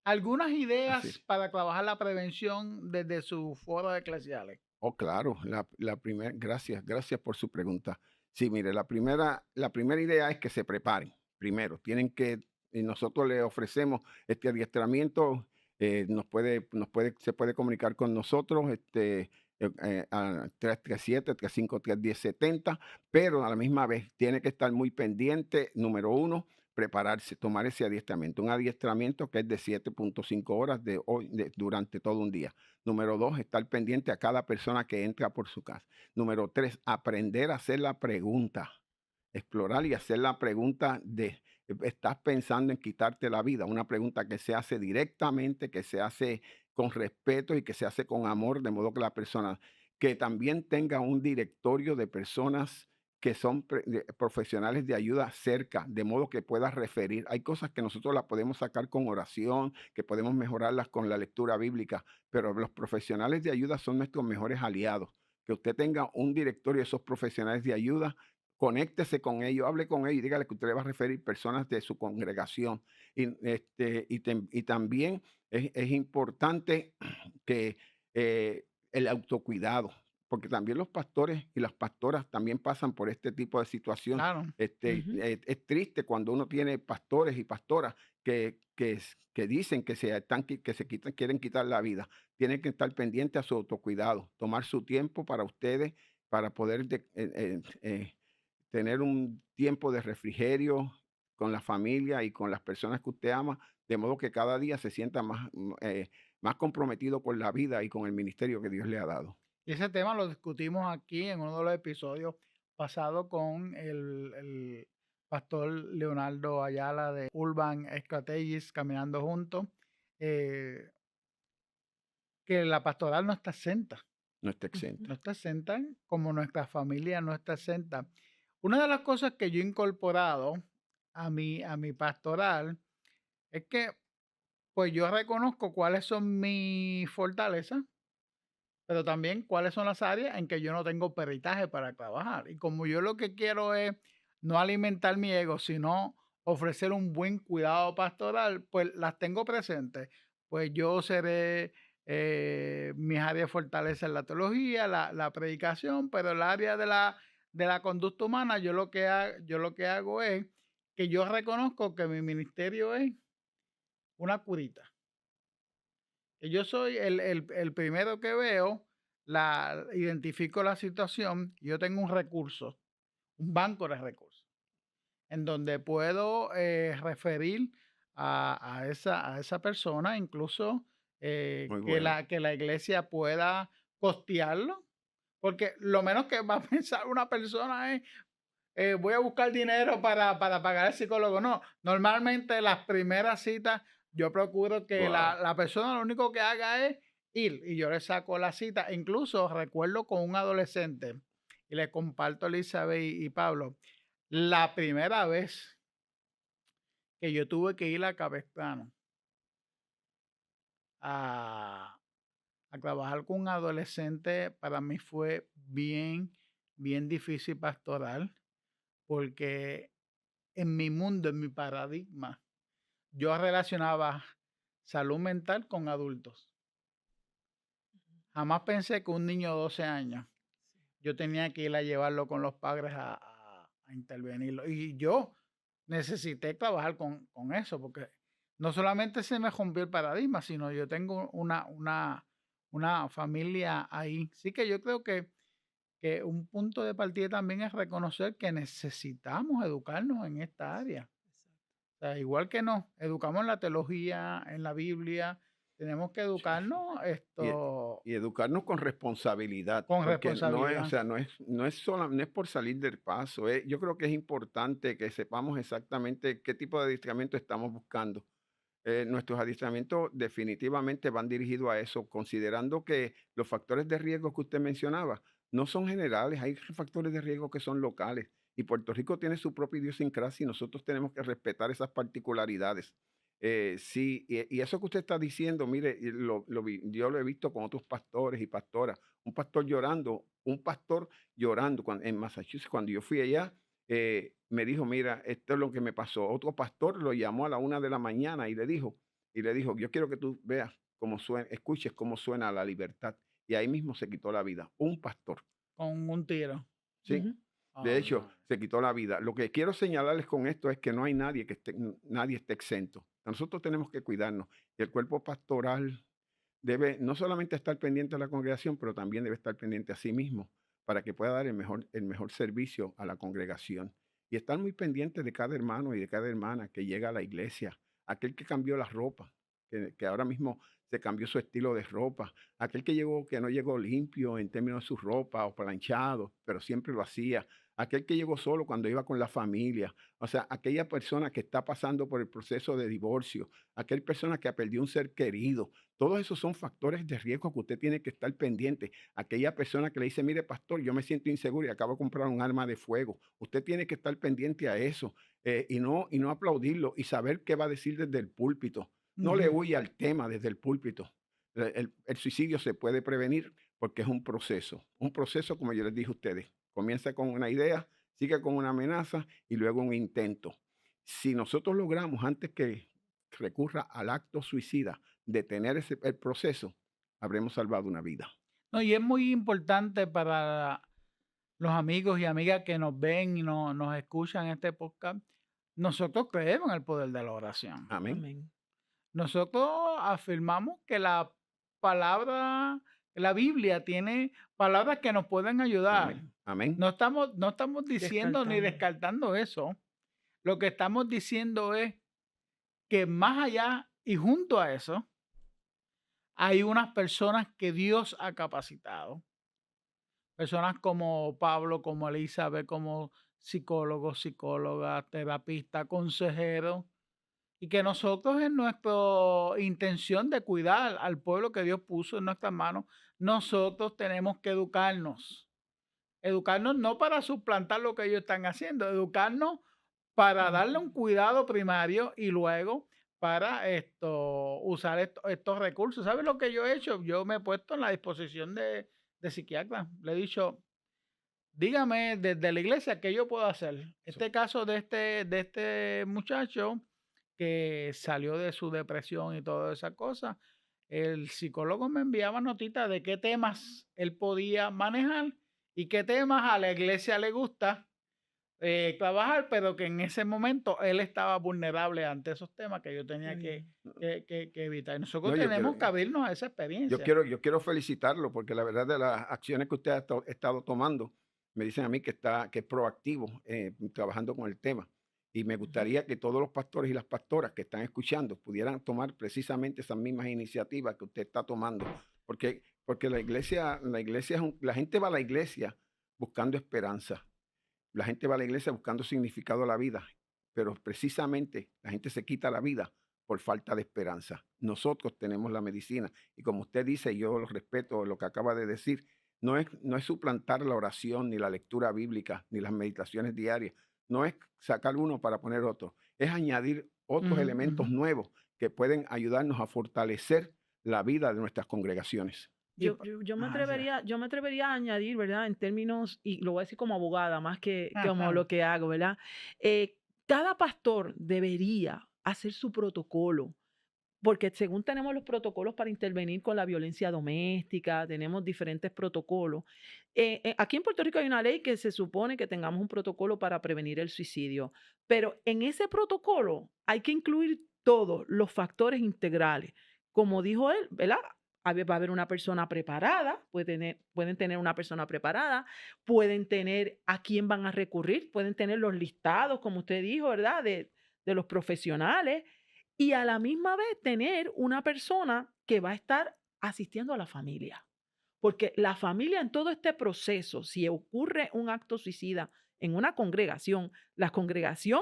algunas Así ideas es. para trabajar la prevención desde sus foros eclesiales. Oh, claro, la primera, gracias por su pregunta. Sí, mire, la primera idea es que se preparen. Primero, y nosotros le ofrecemos este adiestramiento, se puede comunicar con nosotros, a 337-353-1070, pero a la misma vez tiene que estar muy pendiente, número uno, prepararse, tomar ese adiestramiento, un adiestramiento que es de 7.5 horas durante todo un día. Número dos, estar pendiente a cada persona que entra por su casa. Número tres, aprender a hacer la pregunta, explorar y hacer la pregunta de, ¿estás pensando en quitarte la vida? Una pregunta que se hace directamente, que se hace con respeto y que se hace con amor, de modo que la persona que también tenga un directorio de personas que son profesionales de ayuda cerca, de modo que pueda referir. Hay cosas que nosotros las podemos sacar con oración, que podemos mejorarlas con la lectura bíblica, pero los profesionales de ayuda son nuestros mejores aliados. Que usted tenga un directorio de esos profesionales de ayuda, conéctese con ellos, hable con ellos y dígale que usted le va a referir personas de su congregación. Y también es importante que el autocuidado, porque también los pastores y las pastoras también pasan por este tipo de situación. Claro. Ujú. Es triste cuando uno tiene pastores y pastoras que dicen que quieren quitar la vida. Tienen que estar pendientes a su autocuidado, tomar su tiempo para ustedes, para poder tener un tiempo de refrigerio con la familia y con las personas que usted ama, de modo que cada día se sienta más comprometido con la vida y con el ministerio que Dios le ha dado. Y ese tema lo discutimos aquí en uno de los episodios pasados con el pastor Leonardo Ayala de Urban Strategies, Caminando Juntos, eh, que la pastoral no está exenta, No está Ujú. exenta. no está exenta, como nuestra familia no está exenta. Una de las cosas que yo he incorporado a mi pastoral es que pues yo reconozco cuáles son mis fortalezas, pero también cuáles son las áreas en que yo no tengo peritaje para trabajar. Y como yo lo que quiero es no alimentar mi ego, sino ofrecer un buen cuidado pastoral, pues las tengo presentes. Pues yo seré mis áreas de fortaleza en la teología, la predicación, pero el área de la conducta humana, yo lo que hago es que yo reconozco que mi ministerio es una curita. Que yo soy el primero que veo, identifico la situación, y yo tengo un recurso, un banco de recursos, en donde puedo referir a esa persona, incluso Muy que bueno. la iglesia pueda costearlo, porque lo menos que va a pensar una persona es, voy a buscar dinero para pagar al psicólogo. No, normalmente las primeras citas yo procuro que la, Wow. la persona lo único que haga es ir y yo le saco la cita. Incluso recuerdo con un adolescente y le comparto a Elizabeth y Pablo, la primera vez que yo tuve que ir a Capistrano a, a trabajar con un adolescente, para mí fue bien, bien difícil pastoral, porque en mi mundo, en mi paradigma, yo relacionaba salud mental con adultos. Jamás pensé que un niño de 12 años yo tenía que ir a llevarlo con los padres a intervenirlo. Y yo necesité trabajar con eso, porque no solamente se me rompió el paradigma, sino yo tengo una familia ahí. Sí que yo creo que un punto de partida también es reconocer que necesitamos educarnos en esta área. O sea, igual que nos educamos en la teología, en la Biblia, tenemos que educarnos Y, y educarnos con responsabilidad, con porque no es, o responsabilidad. sea, no es por salir del paso. Yo creo que es importante que sepamos exactamente qué tipo de adiestramiento estamos buscando. Nuestros adiestramientos definitivamente van dirigidos a eso, considerando que los factores de riesgo que usted mencionaba no son generales, hay factores de riesgo que son locales. Y Puerto Rico tiene su propia idiosincrasia y nosotros tenemos que respetar esas particularidades. Sí, y eso que usted está diciendo, mire, y yo lo he visto con otros pastores y pastoras. Un pastor llorando en Massachusetts, cuando yo fui allá, me dijo, mira, esto es lo que me pasó. Otro pastor lo llamó a la 1 de la mañana y le dijo, yo quiero que tú veas cómo suena, escuches cómo suena la libertad. Y ahí mismo se quitó la vida. Un pastor, Con un tiro. ¿sí? Ujú. De Oh, hecho, no. se quitó la vida. Lo que quiero señalarles con esto es que no hay nadie esté exento. Nosotros tenemos que cuidarnos. Y el cuerpo pastoral debe no solamente estar pendiente de la congregación, pero también debe estar pendiente a sí mismo para que pueda dar el mejor servicio a la congregación. Y estar muy pendiente de cada hermano y de cada hermana que llega a la iglesia, aquel que cambió la ropa, que ahora mismo se cambió su estilo de ropa, aquel que no llegó limpio en términos de su ropa o planchado, pero siempre lo hacía, aquel que llegó solo cuando iba con la familia, o sea, aquella persona que está pasando por el proceso de divorcio, aquella persona que ha perdido un ser querido. Todos esos son factores de riesgo que usted tiene que estar pendiente. Aquella persona que le dice, mire, pastor, yo me siento inseguro y acabo de comprar un arma de fuego. Usted tiene que estar pendiente a eso, y no aplaudirlo y saber qué va a decir desde el púlpito. No le Ujú. huya al tema desde el púlpito. El suicidio se puede prevenir porque es un proceso como yo les dije a ustedes. Comienza con una idea, sigue con una amenaza y luego un intento. Si nosotros logramos, antes que recurra al acto suicida, detener el proceso, habremos salvado una vida. No, y es muy importante para los amigos y amigas que nos ven y nos escuchan en este podcast. Nosotros creemos en el poder de la oración. Amén. Amén. Nosotros afirmamos que la palabra, la Biblia tiene palabras que nos pueden ayudar. Amén. Amén. No estamos diciendo ni Descartando. descartando eso. Lo que estamos diciendo es que más allá y junto a eso, hay unas personas que Dios ha capacitado. Personas como Pablo, como Elizabeth, como psicólogos, psicólogas, terapistas, consejeros, y que nosotros en nuestra intención de cuidar al pueblo que Dios puso en nuestras manos, nosotros tenemos que educarnos. Educarnos no para suplantar lo que ellos están haciendo, educarnos para darle un Ujú. cuidado primario y luego para usar estos recursos. ¿Sabes lo que yo he hecho? Yo me he puesto en la disposición de psiquiatra. Le he dicho, dígame desde la iglesia qué yo puedo hacer. Eso. Este caso de este muchacho que salió de su depresión y toda esa cosa, el psicólogo me enviaba notitas de qué temas él podía manejar y qué temas a la iglesia le gusta trabajar, pero que en ese momento él estaba vulnerable ante esos temas que yo Qué tenía que, bien. que, que- que evitar. Y nosotros No, tenemos que abrirnos a esa experiencia. yo quiero felicitarlo porque la verdad de las acciones que usted ha estado tomando, me dicen a mí que es proactivo, trabajando con el tema. Y me Ujú. gustaría que todos los pastores y las pastoras que están escuchando pudieran tomar precisamente esas mismas iniciativas que usted está tomando. Porque la iglesia la gente va a la iglesia buscando esperanza. La gente va a la iglesia buscando significado a la vida, pero precisamente la gente se quita la vida por falta de esperanza. Nosotros tenemos la medicina y como usted dice, yo lo respeto lo que acaba de decir, no es suplantar la oración, ni la lectura bíblica, ni las meditaciones diarias, no es sacar uno para poner otro, es añadir otros Ujú, ujú. elementos nuevos que pueden ayudarnos a fortalecer la vida de nuestras congregaciones. Y sí. Yo me atrevería a añadir, ¿verdad? En términos, y lo voy a decir como abogada, más que como Ajá. lo que hago, ¿verdad? Eh, Cada pastor debería hacer su protocolo, porque según tenemos los protocolos para intervenir con la violencia doméstica, tenemos diferentes protocolos. Aquí en Puerto Rico hay una ley que se supone que tengamos un protocolo para prevenir el suicidio, pero en ese protocolo hay que incluir todos los factores integrales. Como dijo él, ¿verdad? Va a haber una persona preparada, pueden tener una persona preparada, pueden tener a quién van a recurrir, pueden tener los listados, como usted dijo, ¿verdad? De los profesionales y a la misma vez tener una persona que va a estar asistiendo a la familia. Porque la familia en todo este proceso, si ocurre un acto suicida en una congregación, la congregación,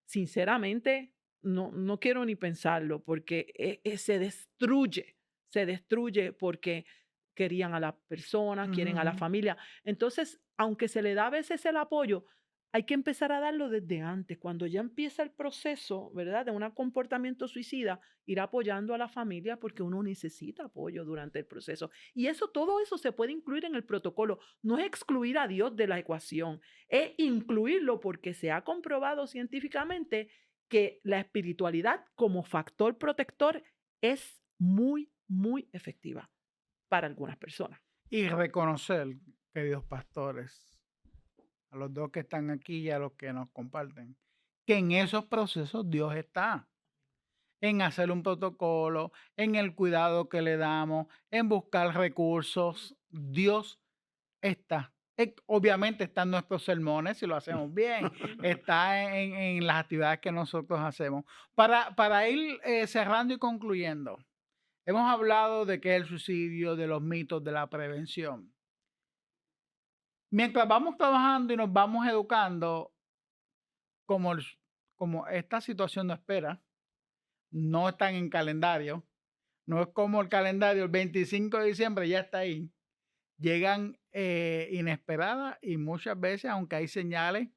sinceramente, no quiero ni pensarlo, porque se destruye porque querían a la persona, Ujú, quieren a la ujú. familia. Entonces, aunque se le da a veces el apoyo, hay que empezar a darlo desde antes, cuando ya empieza el proceso, ¿verdad? De un comportamiento suicida, ir apoyando a la familia porque uno necesita apoyo durante el proceso. Y eso, todo eso se puede incluir en el protocolo. No es excluir a Dios de la ecuación, es incluirlo porque se ha comprobado científicamente que la espiritualidad como factor protector es muy, muy efectiva para algunas personas. Y reconocer, queridos pastores, a los dos que están aquí y a los que nos comparten, que en esos procesos Dios está, en hacer un protocolo, en el cuidado que le damos, en buscar recursos. Dios está. Obviamente están nuestros sermones si lo hacemos bien, está en las actividades que nosotros hacemos. Para ir cerrando y concluyendo, hemos hablado de qué es el suicidio, de los mitos, de la prevención. Mientras vamos trabajando y nos vamos educando, como, como esta situación no espera, no están en calendario, no es como el calendario, el 25 de diciembre ya está ahí. Llegan inesperadas y muchas veces, aunque hay señales,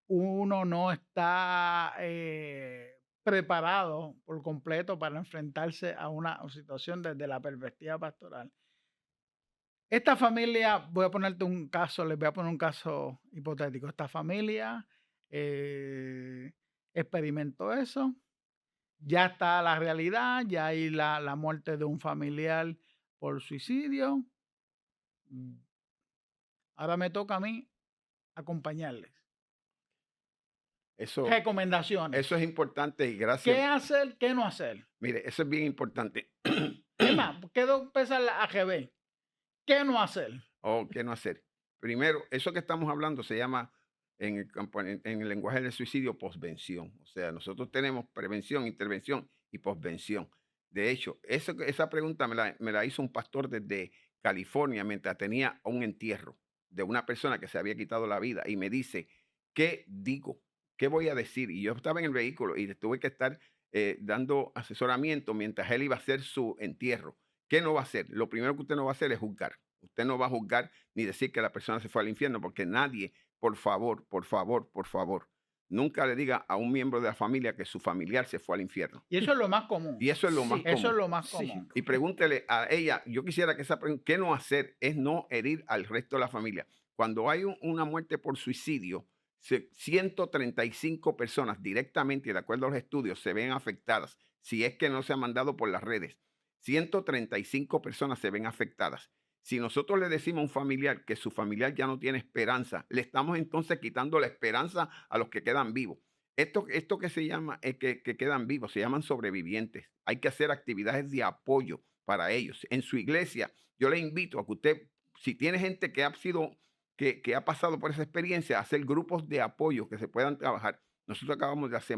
uno no está preparado por completo para enfrentarse a una situación desde la perspectiva pastoral. Esta familia, voy a ponerte un caso, les voy a poner un caso hipotético. Esta familia experimentó eso, ya está la realidad, ya hay la muerte de un familiar por suicidio. Ahora me toca a mí acompañarles. Recomendaciones. Eso es importante y gracias. ¿Qué hacer? ¿Qué no hacer? Mire, eso es bien importante. Es más, quiero empezar a GB. ¿Qué no hacer? ¿Qué no hacer? Primero, eso que estamos hablando se llama en el lenguaje del suicidio posvención. O sea, nosotros tenemos prevención, intervención y posvención. De hecho, esa pregunta me la hizo un pastor desde California mientras tenía un entierro de una persona que se había quitado la vida y me dice, ¿qué digo? ¿Qué voy a decir? Y yo estaba en el vehículo y tuve que estar dando asesoramiento mientras él iba a hacer su entierro. ¿Qué no va a hacer? Lo primero que usted no va a hacer es juzgar. Usted no va a juzgar ni decir que la persona se fue al infierno, porque nadie, por favor, nunca le diga a un miembro de la familia que su familiar se fue al infierno. Y eso es lo más común. Y eso es lo más común. Eso es lo más común. Y pregúntele a ella, yo quisiera que esa pregunta, ¿qué no hacer? Es no herir al resto de la familia. Cuando hay una muerte por suicidio, 135 personas directamente, de acuerdo a los estudios, se ven afectadas, si es que no se ha mandado por las redes. 135 personas se ven afectadas. Si nosotros le decimos a un familiar que su familiar ya no tiene esperanza, le estamos entonces quitando la esperanza a los que quedan vivos. Esto que se llama, que quedan vivos, se llaman sobrevivientes. Hay que hacer actividades de apoyo para ellos. En su iglesia, yo le invito a que usted, si tiene gente que ha pasado por esa experiencia, a hacer grupos de apoyo que se puedan trabajar. Nosotros acabamos de hace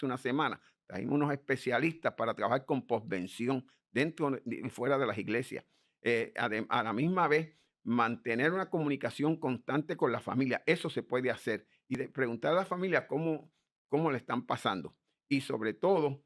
una semana, trajimos unos especialistas para trabajar con posvención dentro y fuera de las iglesias. A la misma vez, mantener una comunicación constante con la familia, eso se puede hacer. Y preguntar a la familia cómo le están pasando. Y sobre todo,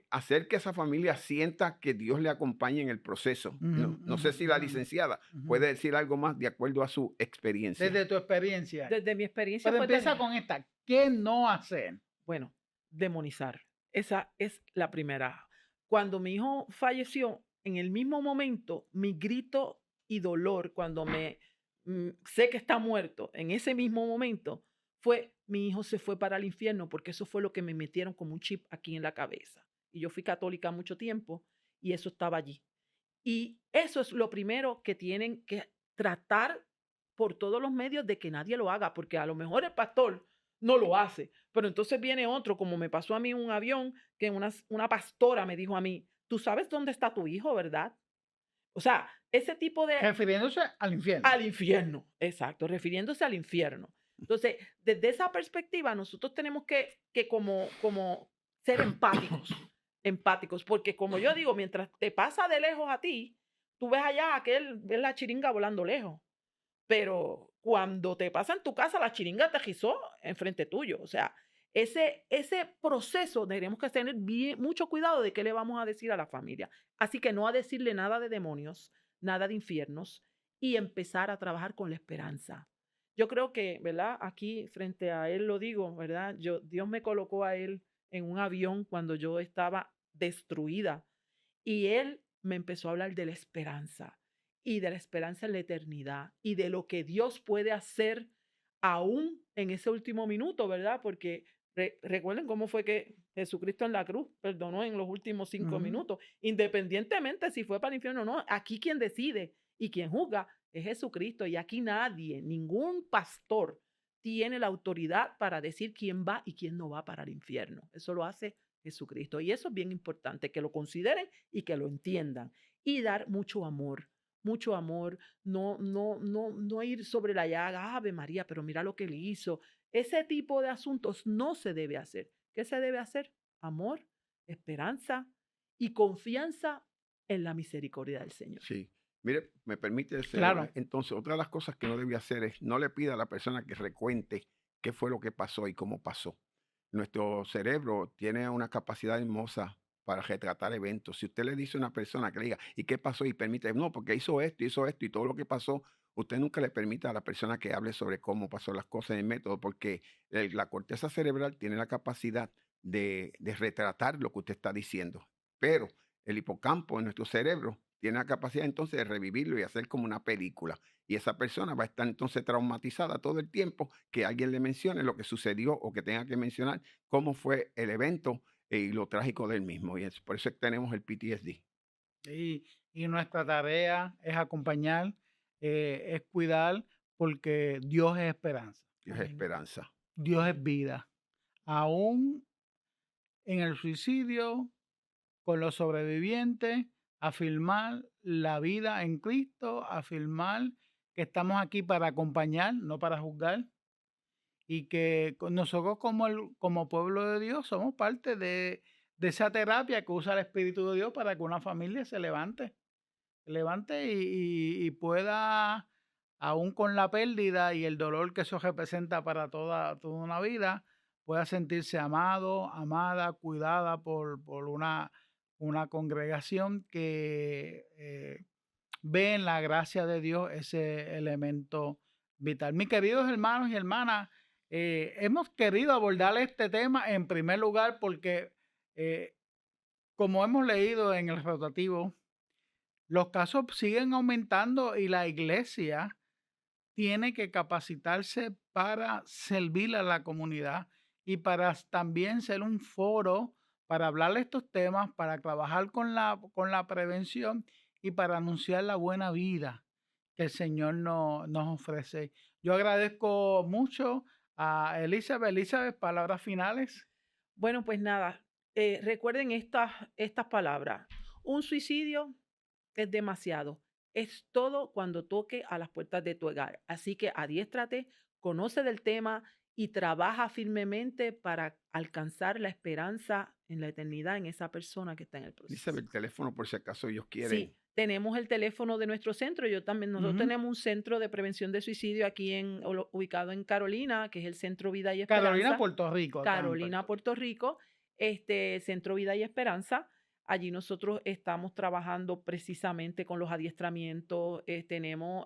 hacer que esa familia sienta que Dios le acompañe en el proceso. No sé si la licenciada puede decir algo más de acuerdo a su experiencia. Desde tu experiencia. Desde mi experiencia. Pero empieza con esta. ¿Qué no hacer? Bueno, demonizar. Esa es la primera. Cuando mi hijo falleció, en el mismo momento, mi grito y dolor, cuando sé que está muerto, en ese mismo momento, fue: mi hijo se fue para el infierno, porque eso fue lo que me metieron como un chip aquí en la cabeza. Y yo fui católica mucho tiempo y eso estaba allí. Y eso es lo primero que tienen que tratar por todos los medios de que nadie lo haga, porque a lo mejor el pastor no lo hace, pero entonces viene otro, como me pasó a mí en un avión, que una pastora me dijo a mí: tú sabes dónde está tu hijo, ¿verdad? O sea, ese tipo de... Refiriéndose al infierno. Al infierno, exacto, refiriéndose al infierno. Entonces, desde esa perspectiva, nosotros tenemos que como ser empáticos, porque como yo digo, mientras te pasa de lejos a ti, tú ves allá ves la chiringa volando lejos, pero cuando te pasa en tu casa, la chiringa aterrizó enfrente tuyo. O sea, ese proceso tenemos que tener mucho cuidado de qué le vamos a decir a la familia. Así que no a decirle nada de demonios, nada de infiernos, y empezar a trabajar con la esperanza. Yo creo que, ¿verdad? Aquí frente a él lo digo, ¿verdad? Dios me colocó a él en un avión cuando yo estaba destruida y él me empezó a hablar de la esperanza y de la esperanza en la eternidad y de lo que Dios puede hacer aún en ese último minuto, ¿verdad? Porque recuerden cómo fue que Jesucristo en la cruz perdonó en los últimos 5 minutos, independientemente si fue para el infierno o no. Aquí quien decide y quien juzga es Jesucristo, y aquí nadie, ningún pastor tiene la autoridad para decir quién va y quién no va para el infierno. Eso lo hace Jesucristo, y eso es bien importante que lo consideren y que lo entiendan, y dar mucho amor, no ir sobre la llaga, Ave María, pero mira lo que le hizo. Ese tipo de asuntos no se debe hacer. ¿Qué se debe hacer? Amor, esperanza y confianza en la misericordia del Señor. Sí. Mire, me permite Claro, entonces, otra de las cosas que no debe hacer es no le pida a la persona que recuente qué fue lo que pasó y cómo pasó. Nuestro cerebro tiene una capacidad hermosa para retratar eventos. Si usted le dice a una persona que le diga, ¿y qué pasó? Y permite, no, porque hizo esto y todo lo que pasó, usted nunca le permite a la persona que hable sobre cómo pasó las cosas en el método, porque la corteza cerebral tiene la capacidad de retratar lo que usted está diciendo. Pero el hipocampo en nuestro cerebro tiene la capacidad entonces de revivirlo y hacer como una película. Y esa persona va a estar entonces traumatizada todo el tiempo que alguien le mencione lo que sucedió o que tenga que mencionar cómo fue el evento y lo trágico del mismo. Y es por eso que tenemos el PTSD. y nuestra tarea es acompañar, es cuidar, porque Dios es esperanza, Dios es Amén. esperanza. Dios es vida. Aún en el suicidio, con los sobrevivientes, afirmar la vida en Cristo, afirmar que estamos aquí para acompañar, no para juzgar, y que nosotros como pueblo de Dios somos parte de esa terapia que usa el Espíritu de Dios para que una familia se levante y pueda, aún con la pérdida y el dolor que eso representa para toda una vida, pueda sentirse amado, amada, cuidada por una congregación que ve en la gracia de Dios ese elemento vital. Mis queridos hermanos y hermanas, hemos querido abordar este tema en primer lugar porque, eh, como hemos leído en el rotativo, los casos siguen aumentando y la iglesia tiene que capacitarse para servir a la comunidad y para también ser un foro para hablar de estos temas, para trabajar con la prevención y para anunciar la buena vida que el Señor nos ofrece. Yo agradezco mucho a Elizabeth. Elizabeth, palabras finales. Bueno, pues nada, recuerden estas palabras. Un suicidio es demasiado. Es todo cuando toque a las puertas de tu hogar. Así que adiéstrate, conoce del tema y trabaja firmemente para alcanzar la esperanza en la eternidad en esa persona que está en el Elizabeth, proceso. el teléfono por si acaso ellos quieren. Sí, tenemos el teléfono de nuestro centro. Nosotros Ujú. tenemos un centro de prevención de suicidio aquí ubicado en Carolina, que es el Centro Vida y Carolina, Esperanza. Puerto Rico, acá en Carolina, Puerto Rico. Puerto Rico, Centro Vida y Esperanza. Allí nosotros estamos trabajando precisamente con los adiestramientos, tenemos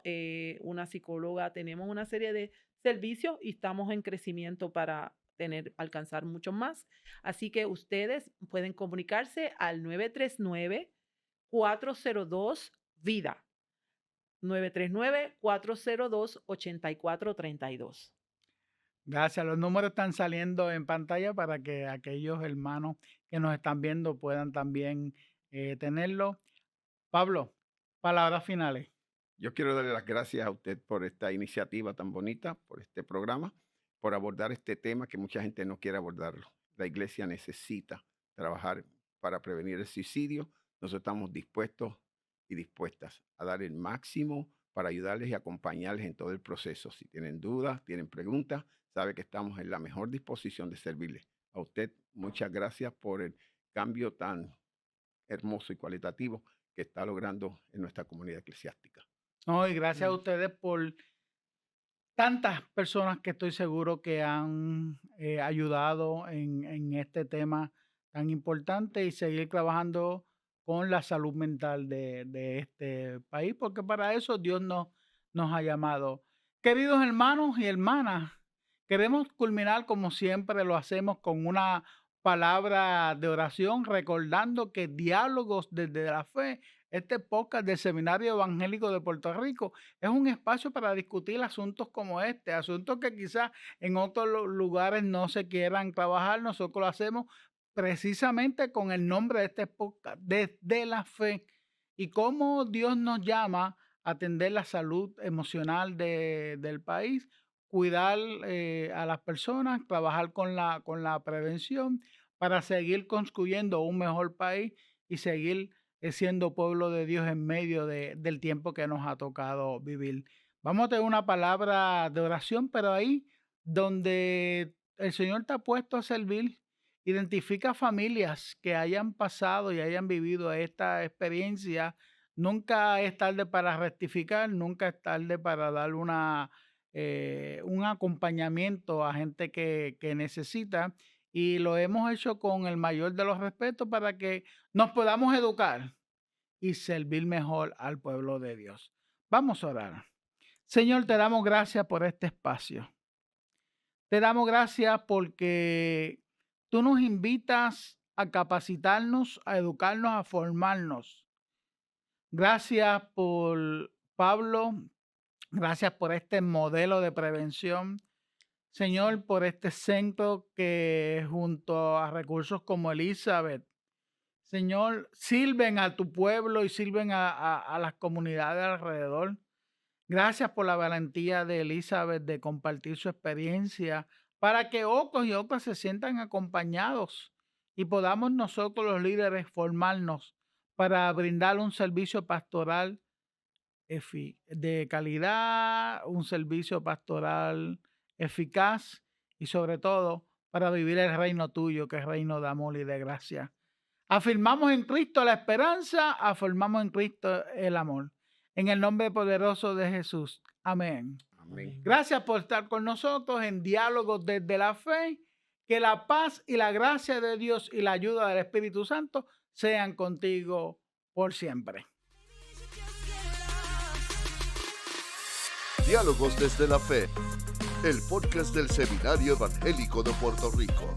una psicóloga, tenemos una serie de servicios y estamos en crecimiento para alcanzar muchos más. Así que ustedes pueden comunicarse al 939-402-VIDA, 939-402-8432. Gracias. Los números están saliendo en pantalla para que aquellos hermanos que nos están viendo puedan también tenerlo. Pablo, palabras finales. Yo quiero darle las gracias a usted por esta iniciativa tan bonita, por este programa, por abordar este tema que mucha gente no quiere abordarlo. La iglesia necesita trabajar para prevenir el suicidio. Nosotros estamos dispuestos y dispuestas a dar el máximo para ayudarles y acompañarles en todo el proceso. Si tienen dudas, tienen preguntas, sabe que estamos en la mejor disposición de servirles. A usted, muchas gracias por el cambio tan hermoso y cualitativo que está logrando en nuestra comunidad eclesiástica. No, y gracias a Amén. ustedes por tantas personas que estoy seguro que han ayudado en este tema tan importante y seguir trabajando con la salud mental de este país, porque para eso Dios nos ha llamado. Queridos hermanos y hermanas, queremos culminar como siempre lo hacemos con una palabra de oración, recordando que Diálogos desde la Fe, este podcast del Seminario Evangélico de Puerto Rico, es un espacio para discutir asuntos como este, asuntos que quizás en otros lugares no se quieran trabajar. Nosotros lo hacemos precisamente con el nombre de este podcast, desde la fe, y cómo Dios nos llama a atender la salud emocional del país, cuidar a las personas, trabajar con la prevención para seguir construyendo un mejor país y seguir siendo pueblo de Dios en medio del tiempo que nos ha tocado vivir. Vamos a tener una palabra de oración, pero ahí donde el Señor te ha puesto a servir, identifica familias que hayan pasado y hayan vivido esta experiencia Nunca es tarde para rectificar, nunca es tarde para dar un acompañamiento a gente que necesita, y lo hemos hecho con el mayor de los respetos para que nos podamos educar y servir mejor al pueblo de Dios. Vamos a orar. Señor, te damos gracias por este espacio. Te damos gracias porque tú nos invitas a capacitarnos, a educarnos, a formarnos. Gracias por Pablo, gracias por este modelo de prevención. Señor, por este centro que junto a recursos como Elizabeth, Señor, sirven a tu pueblo y sirven a las comunidades alrededor. Gracias por la valentía de Elizabeth de compartir su experiencia para que otros y otras se sientan acompañados y podamos nosotros los líderes formarnos para brindar un servicio pastoral de calidad, un servicio pastoral eficaz y sobre todo para vivir el reino tuyo, que es reino de amor y de gracia. Afirmamos en Cristo la esperanza, afirmamos en Cristo el amor. En el nombre poderoso de Jesús. Amén. Amén. Gracias por estar con nosotros en Diálogos desde la Fe. Que la paz y la gracia de Dios y la ayuda del Espíritu Santo sean contigo por siempre. Diálogos desde la Fe, el podcast del Seminario Evangélico de Puerto Rico.